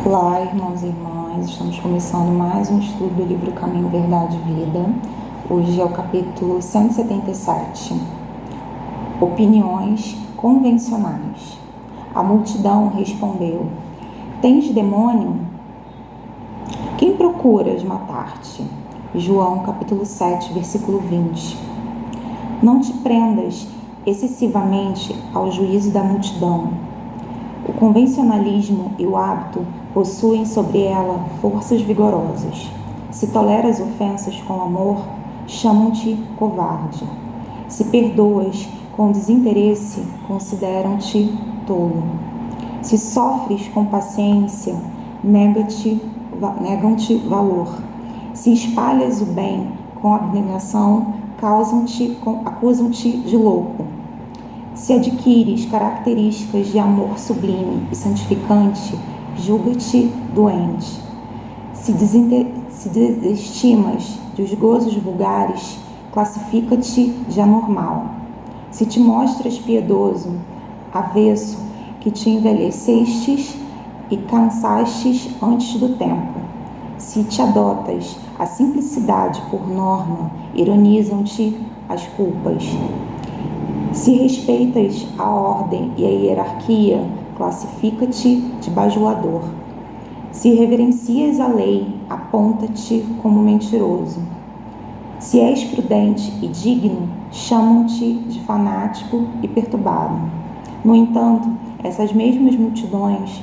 Olá, irmãos e irmãs, estamos começando mais um estudo do livro Caminho, Verdade e Vida. Hoje é o capítulo 177, Opiniões Convencionais. A multidão respondeu: Tens demônio? Quem procuras matar-te? João capítulo 7, versículo 20. Não te prendas excessivamente ao juízo da multidão. O convencionalismo e o hábito possuem sobre ela forças vigorosas. Se toleras ofensas com amor, chamam-te covarde. Se perdoas com desinteresse, consideram-te tolo. Se sofres com paciência, negam-te valor. Se espalhas o bem com abnegação, acusam-te de louco. Se adquires características de amor sublime e santificante, julga-te doente. Se desestimas dos gozos vulgares, classifica-te de anormal. Se te mostras piedoso, avesso que te envelhecestes e cansastes antes do tempo. Se te adotas a simplicidade por norma, ironizam-te as culpas. Se respeitas a ordem e a hierarquia, classifica-te de bajulador. Se reverencias a lei, aponta-te como mentiroso. Se és prudente e digno, chamam-te de fanático e perturbado. No entanto, essas mesmas multidões,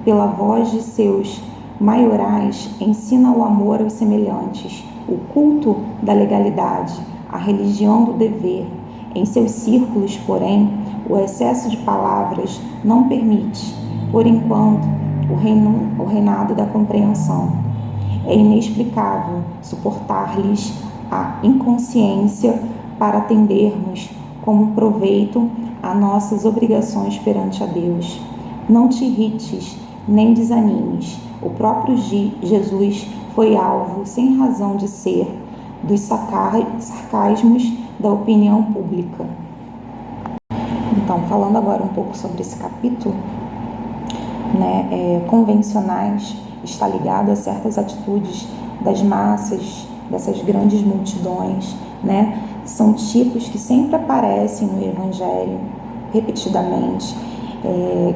pela voz de seus maiorais, ensinam o amor aos semelhantes, o culto da legalidade, a religião do dever. Em seus círculos, porém, o excesso de palavras não permite, por enquanto, o reinado da compreensão. É inexplicável suportar-lhes a inconsciência para atendermos como proveito a nossas obrigações perante a Deus. Não te irrites, nem desanimes. O próprio Jesus foi alvo, sem razão de ser, dos sarcasmos da opinião pública. Então, falando agora um pouco sobre esse capítulo, convencionais, está ligado a certas atitudes das massas, dessas grandes multidões, são tipos que sempre aparecem no Evangelho, repetidamente,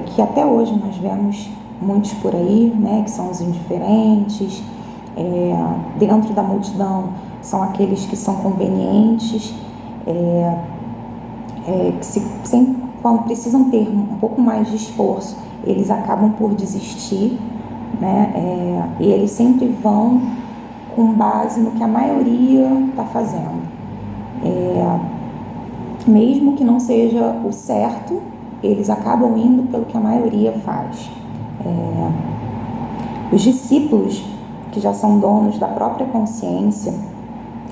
que até hoje nós vemos muitos por aí, que são os indiferentes. Dentro da multidão são aqueles que são convenientes, quando precisam ter um pouco mais de esforço, eles acabam por desistir, e eles sempre vão com base no que a maioria está fazendo. Mesmo que não seja o certo, eles acabam indo pelo que a maioria faz. Os discípulos, que já são donos da própria consciência,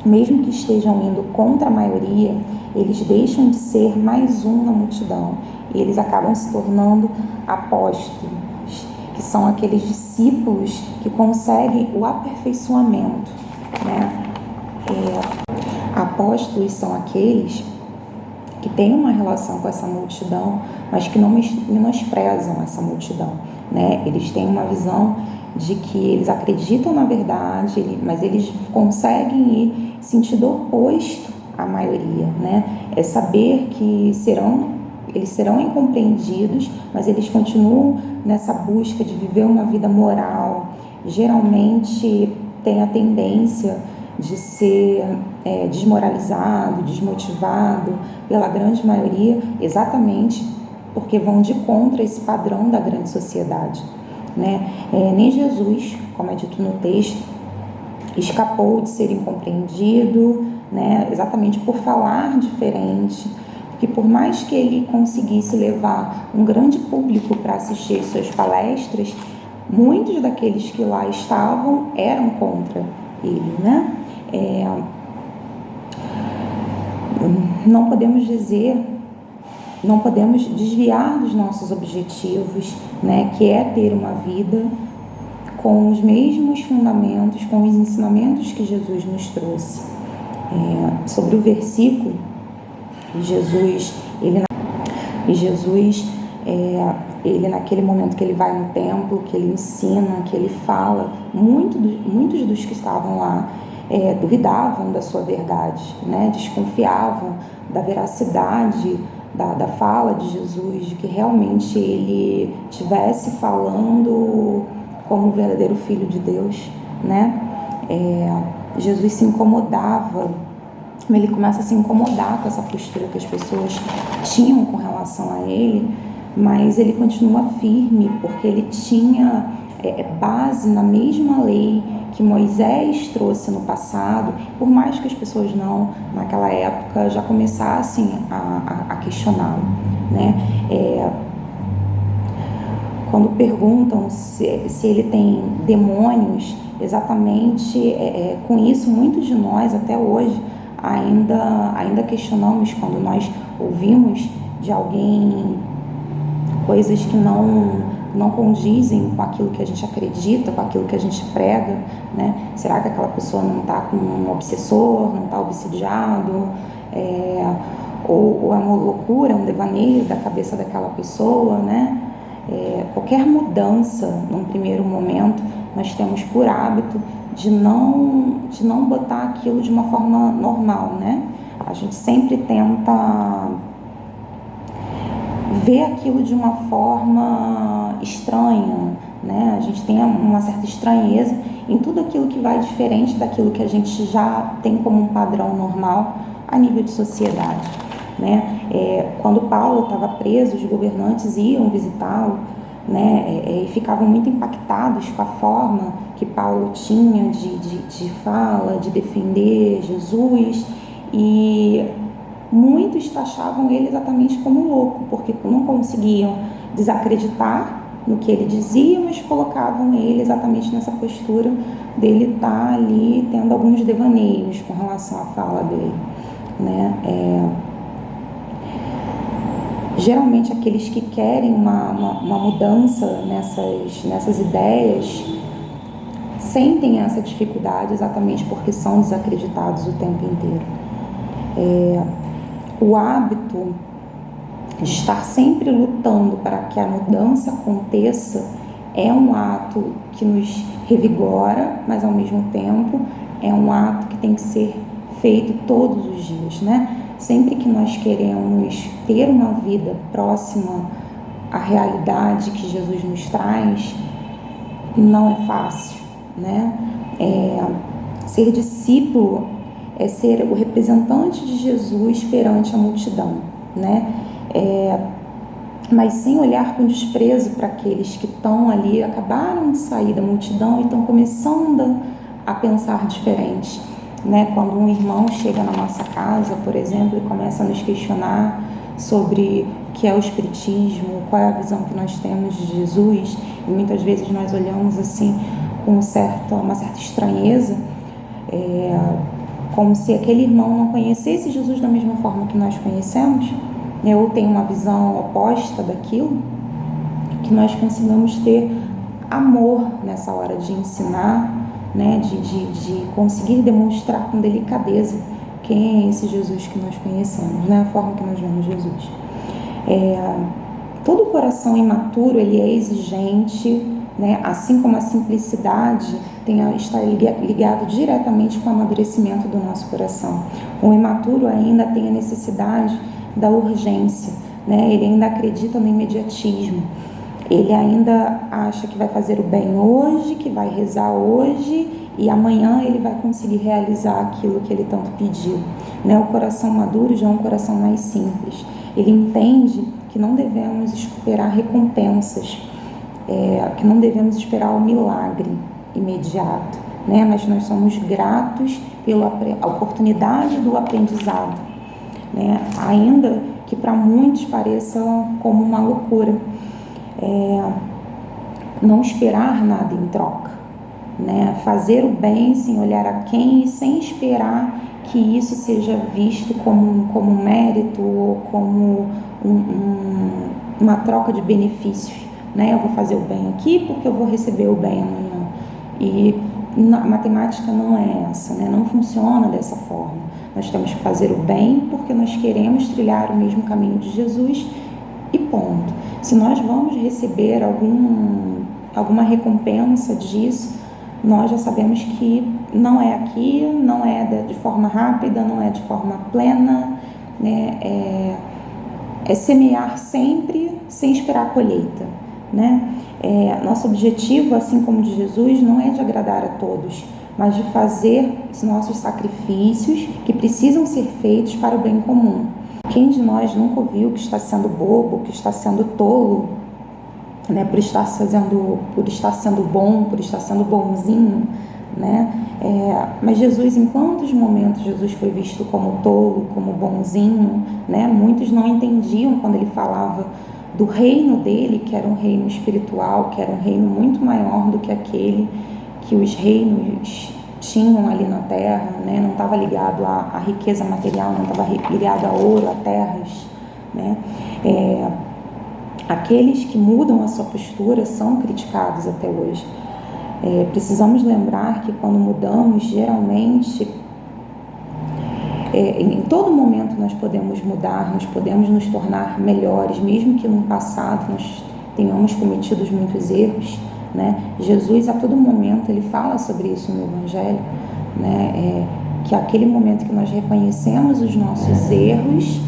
mesmo que estejam indo contra a maioria, eles deixam de ser mais um na multidão e eles acabam se tornando apóstolos, que são aqueles discípulos que conseguem o aperfeiçoamento. Apóstolos são aqueles que têm uma relação com essa multidão, mas que não menosprezam essa multidão. Eles têm uma visão de que eles acreditam na verdade, mas eles conseguem ir sentido oposto à maioria. É saber que eles serão incompreendidos, mas eles continuam nessa busca de viver uma vida moral. Geralmente tem a tendência de ser desmoralizado, desmotivado pela grande maioria, exatamente porque vão de contra esse padrão da grande sociedade. Nem Jesus, como é dito no texto, escapou de ser incompreendido, exatamente por falar diferente, porque por mais que ele conseguisse levar um grande público para assistir suas palestras, muitos daqueles que lá estavam eram contra ele. Não podemos desviar dos nossos objetivos, que é ter uma vida com os mesmos fundamentos, com os ensinamentos que Jesus nos trouxe. Sobre o versículo, Jesus Ele, naquele momento que ele vai no templo, que ele ensina, que ele fala, muitos dos que estavam lá duvidavam da sua verdade, né? Desconfiavam da veracidade da fala de Jesus, de que realmente ele estivesse falando como o verdadeiro Filho de Deus, né? Jesus se incomodava, ele começa a se incomodar com essa postura que as pessoas tinham com relação a ele, mas ele continua firme, porque ele tinha base na mesma lei que Moisés trouxe no passado, por mais que as pessoas naquela época, já começassem a questioná-lo, né? Quando perguntam se ele tem demônios, exatamente com isso, muitos de nós, até hoje, ainda questionamos quando nós ouvimos de alguém coisas que não condizem com aquilo que a gente acredita, com aquilo que a gente prega, né? Será que aquela pessoa não está com um obsessor, não está obsidiado, ou é uma loucura, um devaneio da cabeça daquela pessoa, né? Qualquer mudança, num primeiro momento, nós temos por hábito de não botar aquilo de uma forma normal, né? A gente sempre tenta ver aquilo de uma forma estranha, né? A gente tem uma certa estranheza em tudo aquilo que vai diferente daquilo que a gente já tem como um padrão normal a nível de sociedade, né? Quando Paulo estava preso, os governantes iam visitá-lo, né? E ficavam muito impactados com a forma que Paulo tinha de fala, de defender Jesus, e muitos taxavam ele exatamente como louco, porque não conseguiam desacreditar no que ele dizia, mas colocavam ele exatamente nessa postura dele estar ali tendo alguns devaneios com relação à fala dele, né? Geralmente aqueles que querem uma mudança nessas ideias sentem essa dificuldade exatamente porque são desacreditados o tempo inteiro. O hábito de estar sempre lutando para que a mudança aconteça é um ato que nos revigora, mas ao mesmo tempo é um ato que tem que ser feito todos os dias, né? Sempre que nós queremos ter uma vida próxima à realidade que Jesus nos traz, não é fácil, né? Ser discípulo é ser o representante de Jesus perante a multidão, né? Mas sem olhar com desprezo para aqueles que estão ali, acabaram de sair da multidão e estão começando a pensar diferente, né? Quando um irmão chega na nossa casa, por exemplo, e começa a nos questionar sobre o que é o espiritismo, qual é a visão que nós temos de Jesus, e muitas vezes nós olhamos assim com uma certa estranheza, como se aquele irmão não conhecesse Jesus da mesma forma que nós conhecemos, né? Ou tem uma visão oposta daquilo, que nós consigamos ter amor nessa hora de ensinar, né? De conseguir demonstrar com delicadeza quem é esse Jesus que nós conhecemos, né? A forma que nós vemos Jesus. Todo coração imaturo, ele é exigente, né? Assim como a simplicidade está ligado diretamente com o amadurecimento do nosso coração. O imaturo ainda tem a necessidade da urgência, né? Ele ainda acredita no imediatismo. Ele ainda acha que vai fazer o bem hoje, que vai rezar hoje e amanhã ele vai conseguir realizar aquilo que ele tanto pediu, né? O coração maduro já é um coração mais simples. Ele entende que não devemos esperar recompensas, que não devemos esperar o milagre imediato, né? Mas nós somos gratos pela oportunidade do aprendizado, né? Ainda que para muitos pareça como uma loucura, não esperar nada em troca, né? Fazer o bem sem olhar a quem e sem esperar que isso seja visto como mérito ou como uma troca de benefícios, né? Eu vou fazer o bem aqui porque eu vou receber o bem amanhã. E a matemática não é essa, né? Não funciona dessa forma. Nós temos que fazer o bem porque nós queremos trilhar o mesmo caminho de Jesus e ponto. Se nós vamos receber alguma recompensa disso, nós já sabemos que não é aqui, não é de forma rápida, não é de forma plena, né? É semear sempre sem esperar a colheita, né? Nosso objetivo, assim como de Jesus, não é de agradar a todos, mas de fazer os nossos sacrifícios que precisam ser feitos para o bem comum. Quem de nós nunca ouviu que está sendo bobo, que está sendo tolo, né, por estar sendo bom, por estar sendo bonzinho, né? Mas Jesus, em quantos momentos Jesus foi visto como tolo, como bonzinho, né? Muitos não entendiam quando ele falava do reino dele, que era um reino espiritual, que era um reino muito maior do que aquele que os reinos tinham ali na terra, né? Não estava ligado à riqueza material, não estava ligado a ouro, a terras, né? Aqueles que mudam a sua postura são criticados até hoje. Precisamos lembrar que quando mudamos, geralmente, em todo momento nós podemos mudar, nós podemos nos tornar melhores, mesmo que no passado nós tenhamos cometido muitos erros, né? Jesus, a todo momento, ele fala sobre isso no Evangelho, né? Que aquele momento que nós reconhecemos os nossos erros,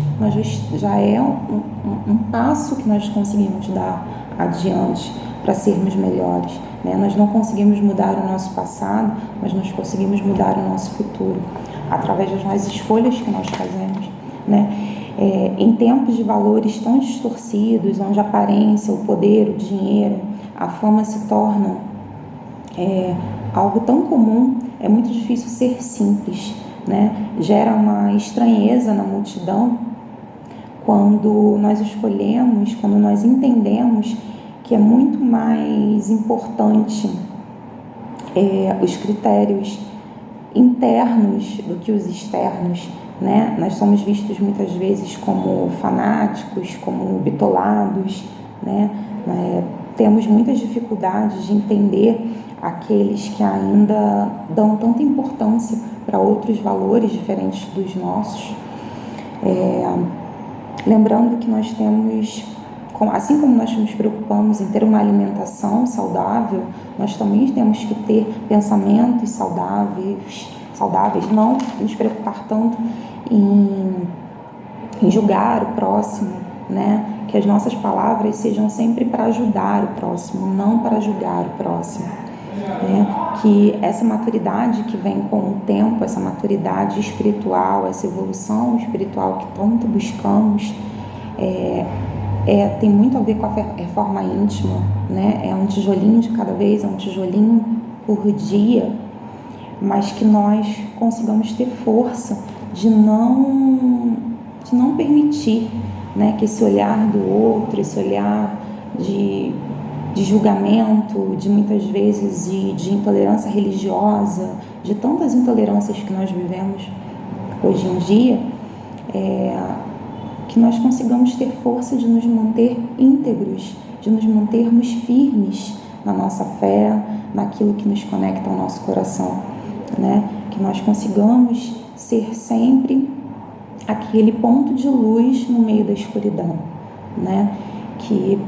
já é um passo que nós conseguimos dar adiante para sermos melhores, né? Nós não conseguimos mudar o nosso passado, mas nós conseguimos mudar o nosso futuro através das escolhas que nós fazemos, né? Em tempos de valores tão distorcidos, onde a aparência, o poder, o dinheiro, a fama se tornam algo tão comum, é muito difícil ser simples, né? Gera uma estranheza na multidão quando nós escolhemos, quando nós entendemos que é muito mais importante os critérios internos do que os externos, né? Nós somos vistos muitas vezes como fanáticos, como bitolados, né? Temos muitas dificuldades de entender aqueles que ainda dão tanta importância para outros valores diferentes dos nossos. Lembrando que nós temos, assim como nós nos preocupamos em ter uma alimentação saudável, nós também temos que ter pensamentos saudáveis, não nos preocupar tanto em julgar o próximo, né? Que as nossas palavras sejam sempre para ajudar o próximo, não para julgar o próximo. Que essa maturidade que vem com o tempo, essa maturidade espiritual, essa evolução espiritual que tanto buscamos, tem muito a ver com a reforma íntima, né? É um tijolinho de cada vez, é um tijolinho por dia, mas que nós consigamos ter força de não permitir, né, que esse olhar do outro, esse olhar de julgamento, de muitas vezes de intolerância religiosa, de tantas intolerâncias que nós vivemos hoje em dia, que nós consigamos ter força de nos manter íntegros, de nos mantermos firmes na nossa fé, naquilo que nos conecta ao nosso coração, né? Que nós consigamos ser sempre aquele ponto de luz no meio da escuridão, né? Que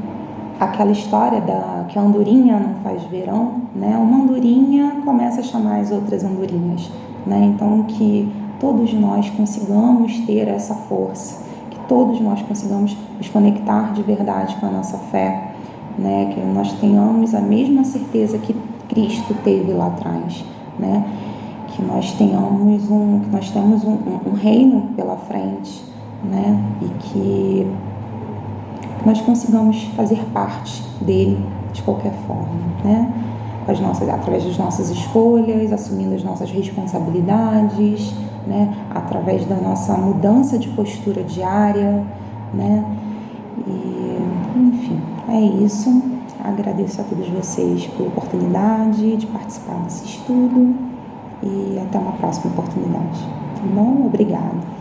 aquela história que a andorinha não faz verão, né? Uma andorinha começa a chamar as outras andorinhas, né? Então que todos nós consigamos ter essa força, que todos nós consigamos nos conectar de verdade com a nossa fé, né? Que nós tenhamos a mesma certeza que Cristo teve lá atrás, né? Que nós temos um reino pela frente, né? E que nós consigamos fazer parte dele de qualquer forma, né? Através das nossas escolhas, assumindo as nossas responsabilidades, né? Através da nossa mudança de postura diária, né? E, enfim, é isso. Agradeço a todos vocês pela oportunidade de participar desse estudo e até uma próxima oportunidade, tá bom? Obrigada.